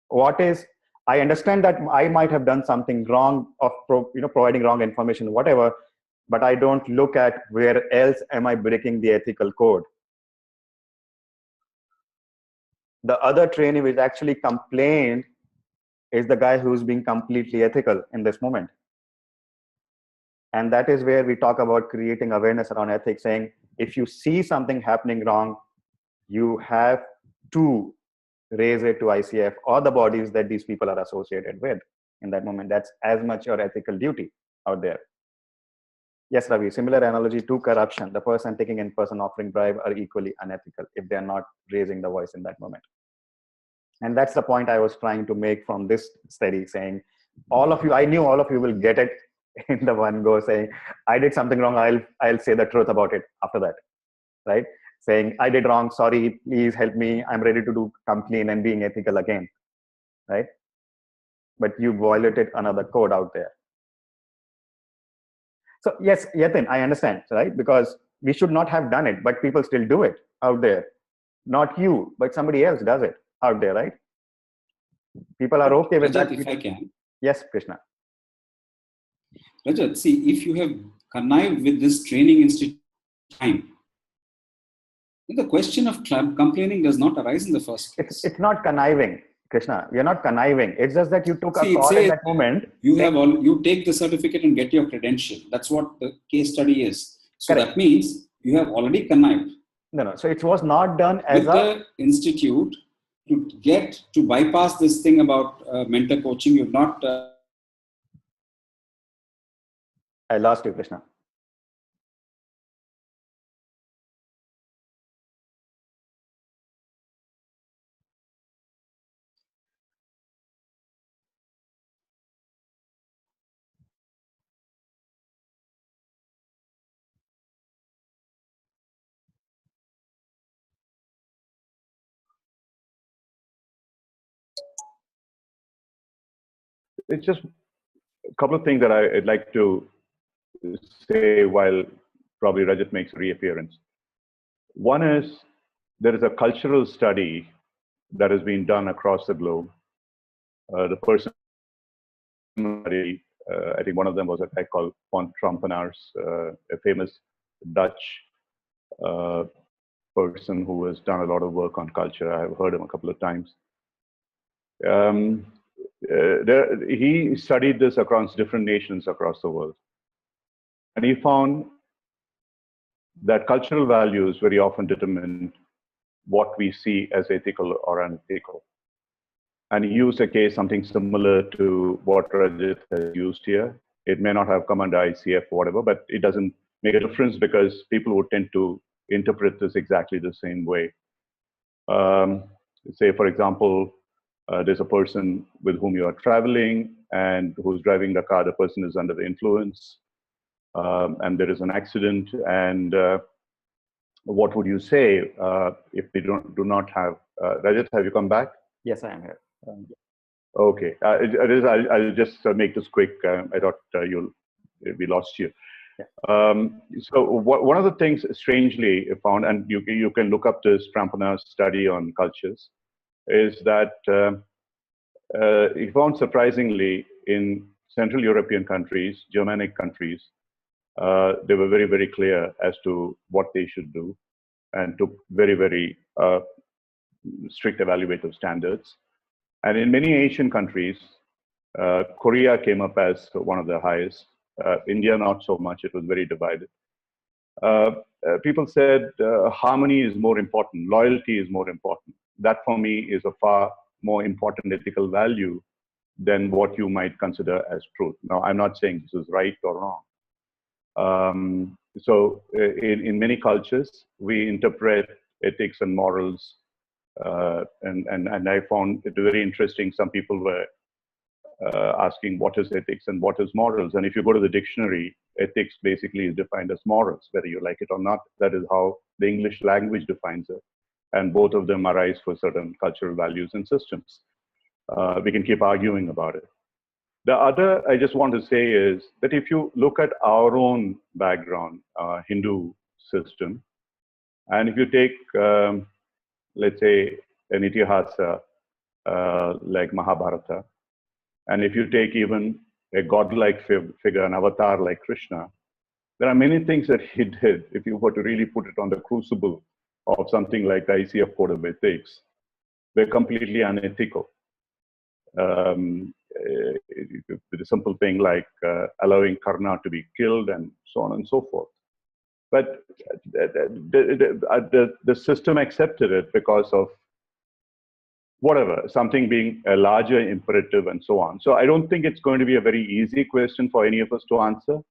What is, I understand that I might have done something wrong of providing wrong information, whatever, but I don't look at where else am I breaking the ethical code. The other trainee which actually complained is the guy who's being completely ethical in this moment. And that is where we talk about creating awareness around ethics, saying, if you see something happening wrong, you have to raise it to ICF or the bodies that these people are associated with in that moment. That's as much your ethical duty out there. Yes, Ravi, similar analogy to corruption. The person taking in person offering bribe are equally unethical if they're not raising the voice in that moment. And that's the point I was trying to make from this study, saying, all of you, I knew all of you will get it in the one go, saying, I did something wrong, I'll say the truth about it after that, right? Saying, I did wrong, sorry, please help me, I'm ready to do come clean and being ethical again, right? But you violated another code out there. So yes, Yatin, I understand, right? Because we should not have done it, but people still do it out there. Not you, but somebody else does it out there, right? People are okay with Rajat, that. if I can. Yes, Krishna. Rajat, see, if you have connived with this training institute time, then the question of complaining does not arise in the first place. It's not conniving, Krishna. You're not conniving. It's just that you took a call in that moment. You take the certificate and get your credential. That's what the case study is. So Correct. That means you have already connived. No. So it was not done as the institute to bypass this thing about mentor coaching. You've not. I lost you, Krishna. It's just a couple of things that I'd like to say while probably Rajat makes a reappearance. One is there is a cultural study that has been done across the globe. The person, I think one of them was a guy called von Trompenaars, a famous Dutch person who has done a lot of work on culture. I've heard him a couple of times. He studied this across different nations across the world. And he found that cultural values very often determine what we see as ethical or unethical. And he used a case, something similar to what Rajat has used here. It may not have come under ICF or whatever, but it doesn't make a difference because people would tend to interpret this exactly the same way. Say, for example, there's a person with whom you are traveling and who's driving the car. The person is under the influence, and there is an accident. And what would you say if they do not have? Rajat, have you come back? Yes, I am here. Okay, I'll just make this quick. I thought we lost you. Yeah. So one of the things strangely found, and you can look up this Trampona's study on cultures, is that he found surprisingly in Central European countries, Germanic countries, they were very, very clear as to what they should do and took very, very strict evaluative standards. And in many Asian countries, Korea came up as one of the highest. India, not so much. It was very divided. People said harmony is more important. Loyalty is more important. That for me is a far more important ethical value than what you might consider as truth. Now, I'm not saying this is right or wrong. So in many cultures, we interpret ethics and morals, and I found it very interesting. Some people were asking what is ethics and what is morals. And if you go to the dictionary, ethics basically is defined as morals, whether you like it or not. That is how the English language defines it. And both of them arise for certain cultural values and systems. We can keep arguing about it. The other I just want to say is that if you look at our own background, Hindu system, and if you take, let's say, an itihasa like Mahabharata, and if you take even a godlike figure, an avatar like Krishna, there are many things that he did, if you were to really put it on the crucible of something like the ICF Code of Ethics, were completely unethical. The simple thing like allowing Karna to be killed and so on and so forth. But the system accepted it because of whatever, something being a larger imperative and so on. So I don't think it's going to be a very easy question for any of us to answer.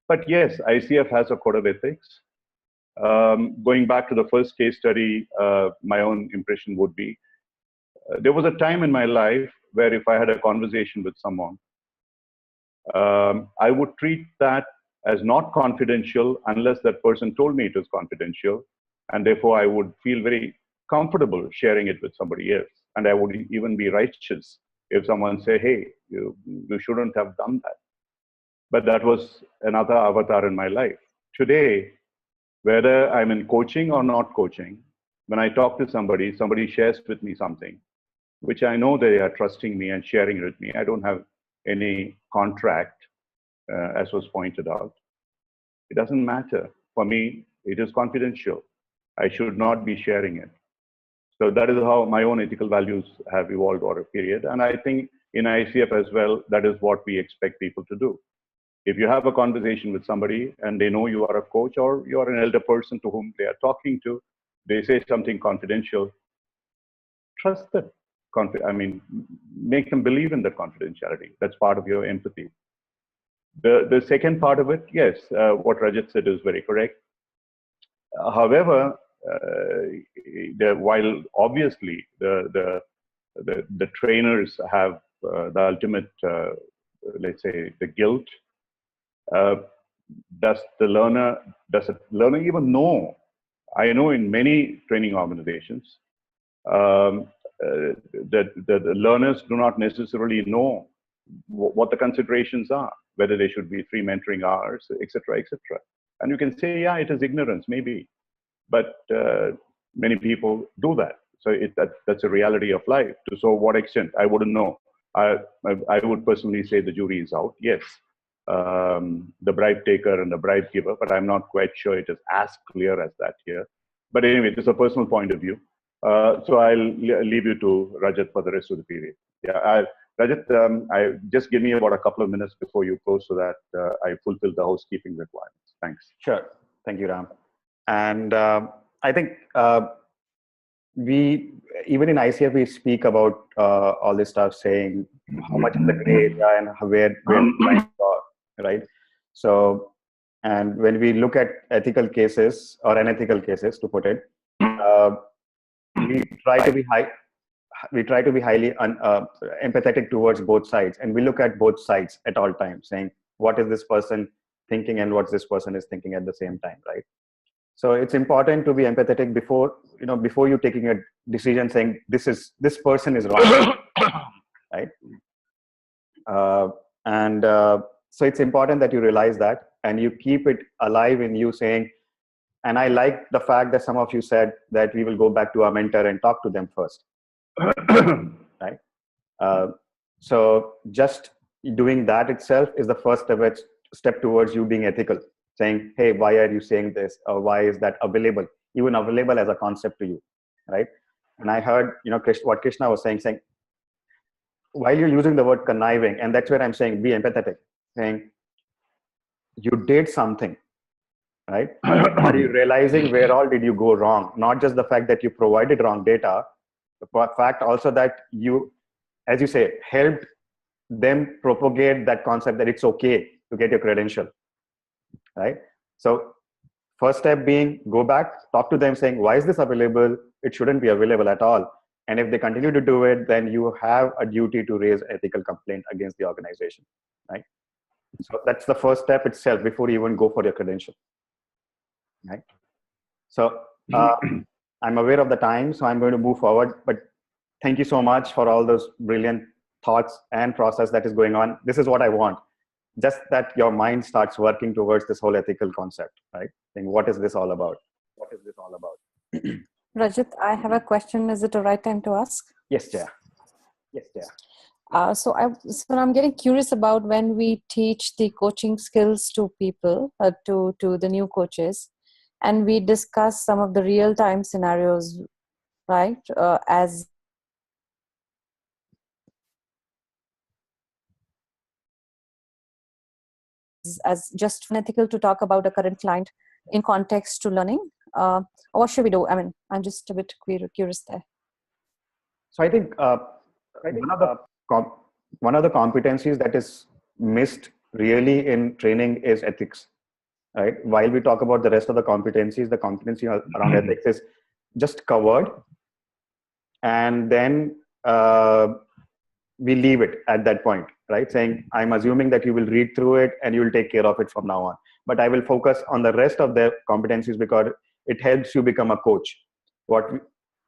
But yes, ICF has a code of ethics. Going back to the first case study, my own impression would be, there was a time in my life where if I had a conversation with someone, I would treat that as not confidential unless that person told me it was confidential. And therefore, I would feel very comfortable sharing it with somebody else. And I would even be righteous if someone say, hey, you shouldn't have done that. But that was another avatar in my life. Today, whether I'm in coaching or not coaching, when I talk to somebody, somebody shares with me something, which I know they are trusting me and sharing it with me. I don't have any contract, as was pointed out. It doesn't matter. For me, it is confidential. I should not be sharing it. So that is how my own ethical values have evolved over a period. And I think in ICF as well, that is what we expect people to do. If you have a conversation with somebody and they know you are a coach or you are an elder person to whom they are talking to, they say something confidential, trust them. Make them believe in that confidentiality. That's part of your empathy. The second part of it, yes, what Rajat said is very correct. However, while obviously the trainers have the ultimate, let's say, the guilt, does the learner even know? I know in many training organizations that the learners do not necessarily know what the considerations are, whether they should be 3 mentoring hours, etc., etc. And you can say, yeah, it is ignorance, maybe. But many people do that. So that's a reality of life. To what extent, I wouldn't know. I would personally say the jury is out. Yes, the bribe taker and the bribe giver, but I'm not quite sure it is as clear as that here. But anyway, it's a personal point of view. So I'll leave you to Rajat for the rest of the period. Yeah, Rajat, just give me about a couple of minutes before you close so that I fulfill the housekeeping requirements. Thanks. Sure. Thank you, Ram. And I think we, even in ICF, we speak about all this stuff, saying how much is the gray area and where lines are, right? So, and when we look at ethical cases or unethical cases, to put it, we try to be highly empathetic towards both sides, and we look at both sides at all times, saying what is this person thinking and what this person is thinking at the same time, right? So it's important to be empathetic before you taking a decision saying this person is wrong, right? So it's important that you realize that and you keep it alive in you, saying, and I like the fact that some of you said that we will go back to our mentor and talk to them first, right? So just doing that itself is the first step towards you being ethical, saying, hey, why are you saying this? Or why is that available? Even available as a concept to you, right? And I heard, what Krishna was saying, while you're using the word conniving, and that's where I'm saying, be empathetic, saying, you did something, right? Are you realizing where all did you go wrong? Not just the fact that you provided wrong data, but fact also that you, as you say, helped them propagate that concept that it's okay to get your credential, right? So first step being, go back, talk to them saying, why is this available? It shouldn't be available at all. And if they continue to do it, then you have a duty to raise ethical complaint against the organization, right? So that's the first step itself before you even go for your credential, right? So I'm aware of the time, so I'm going to move forward. But thank you so much for all those brilliant thoughts and process that is going on. This is what I want. Just that your mind starts working towards this whole ethical concept, right? Saying, what is this all about? What is this all about? Rajat, I have a question. Is it the right time to ask? Yes, Jaya. Yes, Jaya. So I'm getting curious about when we teach the coaching skills to people, to the new coaches, and we discuss some of the real-time scenarios, right? As just unethical to talk about a current client in context to learning. What should we do? I mean, I'm just a bit curious there. So I think one of the competencies that is missed really in training is ethics, right? While we talk about the rest of the competencies, the competency around ethics is just covered, and then we leave it at that point, right? Saying, I'm assuming that you will read through it and you will take care of it from now on. But I will focus on the rest of the competencies because it helps you become a coach.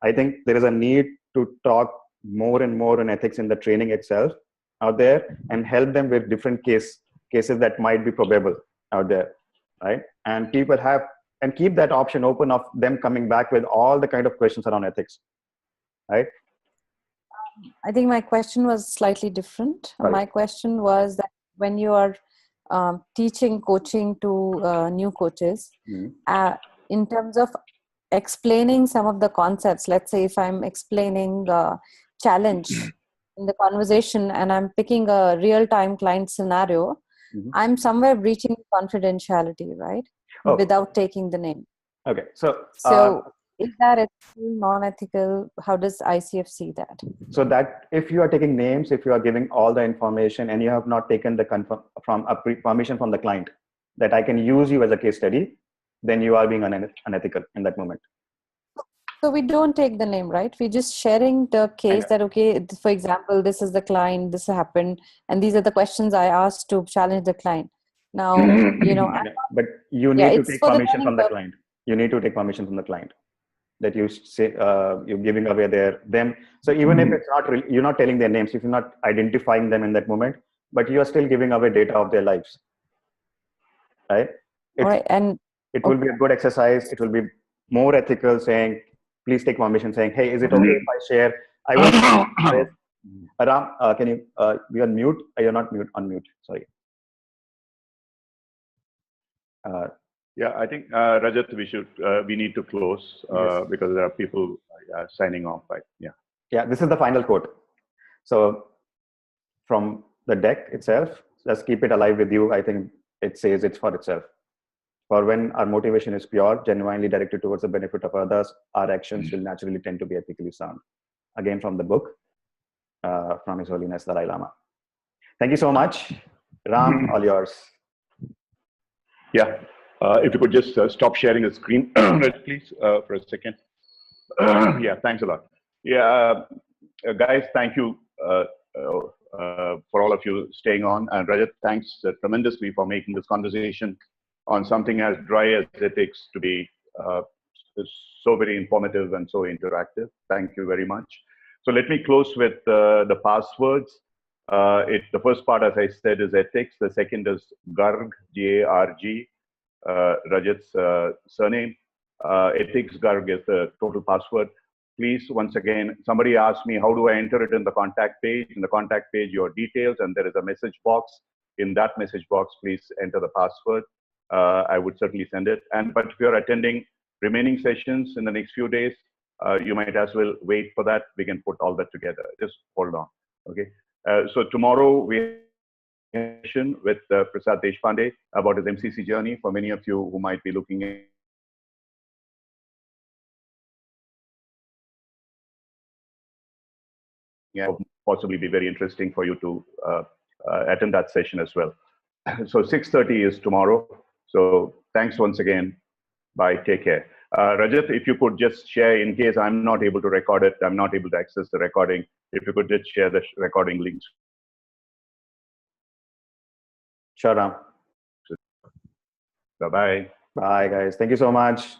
I think there is a need to talk more and more on ethics in the training itself out there and help them with different cases that might be probable out there, right? And people and keep that option open of them coming back with all the kind of questions around ethics, right? I think my question was slightly different. Right. My question was that when you are teaching coaching to new coaches, in terms of explaining some of the concepts, let's say if I'm explaining challenge in the conversation and I'm picking a real-time client scenario, I'm somewhere breaching confidentiality, right? Without taking the name. Okay. So is that ethical, non-ethical? How does ICF see that? So that if you are taking names, if you are giving all the information and you have not taken the permission from the client that I can use you as a case study, then you are being unethical in that moment. So we don't take the name, right? We're just sharing the case that, okay, for example, this is the client, this happened, and these are the questions I asked to challenge the client. Now, but you need to take permission from the client. You need to take permission from the client that you say you're giving away them. So even if it's not you're not telling their names, if you're not identifying them in that moment, but you are still giving away data of their lives, right? And it will be a good exercise. It will be more ethical, saying, please take permission, saying, hey, is it okay if I share? I will. Aram, can you be on mute? You're not unmute. Sorry. Yeah, I think Rajat, we need to close because there are people signing off. Right? Yeah. Yeah, this is the final quote. So from the deck itself, just keep it alive with you. I think it says it's for itself. For when our motivation is pure, genuinely directed towards the benefit of others, our actions will naturally tend to be ethically sound. Again, from the book, from His Holiness Dalai Lama. Thank you so much. Ram, all yours. Yeah. If you could just stop sharing the screen, please, for a second. Yeah, thanks a lot. Yeah, guys, thank you for all of you staying on. And Rajat, thanks tremendously for making this conversation on something as dry as ethics to be so very informative and so interactive. Thank you very much. So let me close with the passwords. The first part, as I said, is ethics. The second is GARG, G-A-R-G, Rajat's surname. Ethics GARG is the total password. Please, once again, somebody asked me, how do I enter it in the contact page? In the contact page, your details, and there is a message box. In that message box, please enter the password. I would certainly send it. But if you're attending remaining sessions in the next few days, you might as well wait for that. We can put all that together. Just hold on. Okay. So tomorrow we have a session with Prasad Deshpande about his MCC journey. For many of you who might be looking at possibly be very interesting for you to attend that session as well. So 6:30 is tomorrow. So thanks once again. Bye. Take care. Rajat, if you could just share, in case I'm not able to record it, I'm not able to access the recording, if you could just share the recording links. Sure, Ram. Bye-bye. Bye, guys. Thank you so much.